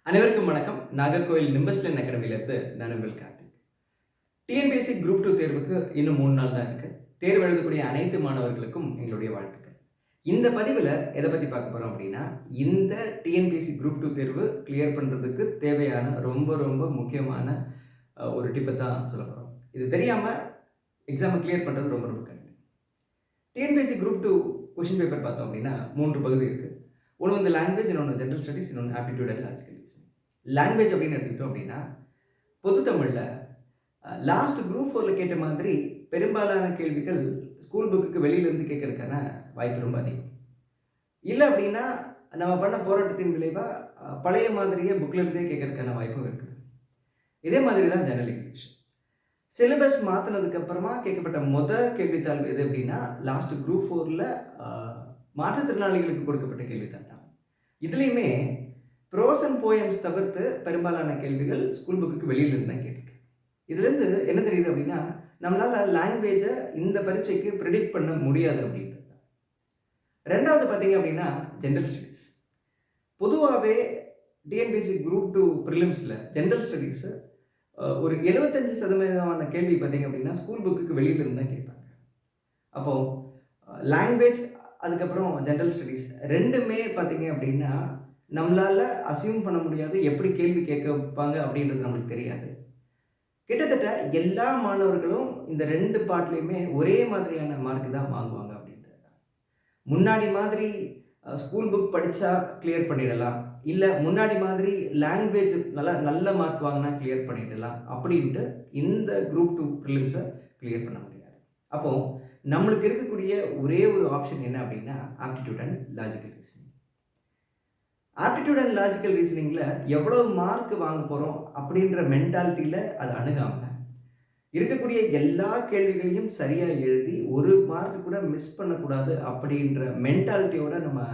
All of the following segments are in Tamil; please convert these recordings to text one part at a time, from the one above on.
அனைவருக்கும் வணக்கம். நாகர்கோவில் நிம்பஸ்லன் அகாடமியிலிருந்து நான் உங்கள் கார்த்திக். டிஎன்பிஎஸ்சி குரூப் 2 தேர்வுக்கு இன்னும் 3 நாள் தான் இருக்கு. தேர்வு எழுதக்கூடிய அனைத்து மாணவர்களுக்கும் எங்களுடைய வாழ்த்துக்கள். இந்த பதிவில் எதை பற்றி பார்க்க போகிறோம் அப்படின்னா, இந்த டிஎன்பிஎஸ்சி குரூப் 2 தேர்வு கிளியர் பண்ணுறதுக்கு தேவையான ரொம்ப ரொம்ப முக்கியமான ஒரு டிப்பை தான் சொல்ல போகிறோம். இது தெரியாமல் எக்ஸாமை கிளியர் பண்ணுறது ரொம்ப ரொம்ப கடினம். டிஎன்பிஎஸ்சி குரூப் 2 கொஷின் பேப்பர் பார்த்தோம் அப்படின்னா 3 பகுதி இருக்குது. ஒன்று வந்து லாங்குவேஜ், இன்னொன்று ஜென்ரல் ஸ்டடீஸ், இன்னொன்று aptitude and logical reasoning. Language அப்படின்னு எடுத்துக்கிட்டோம் அப்படின்னா பொது தமிழில் லாஸ்ட் குரூப் 4ல் கேட்ட மாதிரி பெரும்பாலான கேள்விகள் ஸ்கூல் புக்குக்கு வெளியிலேருந்து கேட்கறதுக்கான வாய்ப்பு ரொம்ப அதிகம். இல்லை அப்படின்னா நம்ம பண்ண போராட்டத்தின் விளைவாக பழைய மாதிரியே புக்கிலேருந்தே கேட்கறதுக்கான வாய்ப்பும் இருக்குது. இதே மாதிரி தான் ஜெனரல் இங்கிலீஷ். சிலபஸ் மாற்றினதுக்கப்புறமா கேட்கப்பட்ட கேள்வித்தாள் எது அப்படின்னா லாஸ்ட் குரூப் 4ல் மாற்றுத்திறனாளிகளுக்கு கொடுக்கப்பட்ட கேள்வித்தாள் தான். இதுலேயுமே ப்ரோஸ் அண்ட் போயம்ஸ் தவிர்த்து பெரும்பாலான கேள்விகள் ஸ்கூல் புக்குக்கு வெளியிலிருந்து தான் கேட்டிருக்கு. இதுலேருந்து என்ன தெரியுது அப்படின்னா, நம்மளால் லாங்குவேஜை இந்த பரீட்சைக்கு ப்ரிடிக்ட் பண்ண முடியாது அப்படின்றது தான். ரெண்டாவது பார்த்தீங்க அப்படின்னா ஜென்ரல் ஸ்டடீஸ். பொதுவாகவே டிஎன்பிஎஸ்சி குரூப் 2 ப்ரிலிம்ஸில் ஜென்ரல் ஸ்டடீஸு ஒரு 75% கேள்வி பார்த்தீங்க அப்படின்னா ஸ்கூல் புக்குக்கு வெளியிலிருந்து தான் கேட்பாங்க. அப்போது லாங்குவேஜ் அதுக்கப்புறம் ஜென்ரல் ஸ்டடீஸ் ரெண்டுமே பார்த்தீங்க அப்படின்னா நம்மளால் அசியூம் பண்ண முடியாது, எப்படி கேள்வி கேட்கப்பாங்க அப்படின்றது நம்மளுக்கு தெரியாது. கிட்டத்தட்ட எல்லா மாணவர்களும் இந்த 2 பார்ட்லேயுமே ஒரே மாதிரியான மார்க் தான் வாங்குவாங்க அப்படின்றது தான். முன்னாடி மாதிரி ஸ்கூல் புக் படித்தா கிளியர் பண்ணிடலாம், இல்லை முன்னாடி மாதிரி லாங்குவேஜ் நல்ல மார்க் வாங்கினா கிளியர் பண்ணிடலாம் அப்படின்ட்டு இந்த குரூப் 2 ப்ரிலிம்ஸை கிளியர் பண்ண முடியாது. அப்போது நம்மளுக்கு இருக்கக்கூடிய ஒரே ஒரு ஆப்ஷன் என்ன அப்படின்னா aptitude and logical reasoning. Aptitude and logical ரீசனிங்கில் எவ்வளோ மார்க் வாங்க போகிறோம் அப்படின்ற மென்டாலிட்டியில் அதை அணுகாமல் இருக்கக்கூடிய எல்லா கேள்விகளையும் சரியாக எழுதி ஒரு மார்க் கூட மிஸ் பண்ணக்கூடாது அப்படின்ற மென்டாலிட்டியோட நம்ம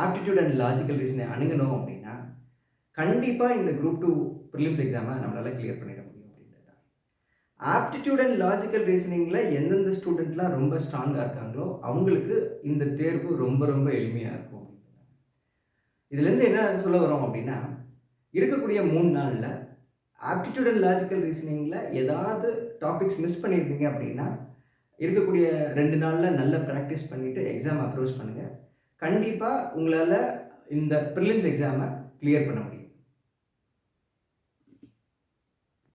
ஆப்டிடியூட் அண்ட் லாஜிக்கல் ரீசனை அணுகணும் அப்படின்னா கண்டிப்பாக இந்த குரூப் 2 ப்ரிலிம்ஸ் எக்ஸாமை நம்மளால் கிளியர் பண்ணிட முடியும் அப்படின்றது தான். ஆப்டிடியூட் அண்ட் லாஜிக்கல் ரீசனிங்கில் எந்தெந்த ஸ்டூடெண்ட்லாம் ரொம்ப ஸ்ட்ராங்காக இருக்காங்களோ அவங்களுக்கு இந்த தேர்வு ரொம்ப ரொம்ப எளிமையாக இருக்கும். இதுலேருந்து என்ன சொல்ல வரோம் அப்படின்னா, இருக்கக்கூடிய 3 நாளில் ஆப்டிடியூட் அண்ட் லாஜிக்கல் ரீசனிங்கில் ஏதாவது டாபிக்ஸ் மிஸ் பண்ணியிருந்தீங்க அப்படின்னா இருக்கக்கூடிய 2 நாளில் நல்ல ப்ராக்டிஸ் பண்ணிவிட்டு எக்ஸாம் அப்ரோச் பண்ணுங்கள். கண்டிப்பாக உங்களால் இந்த ப்ரிலிம்ஸ் எக்ஸாமை கிளியர் பண்ண முடியும்.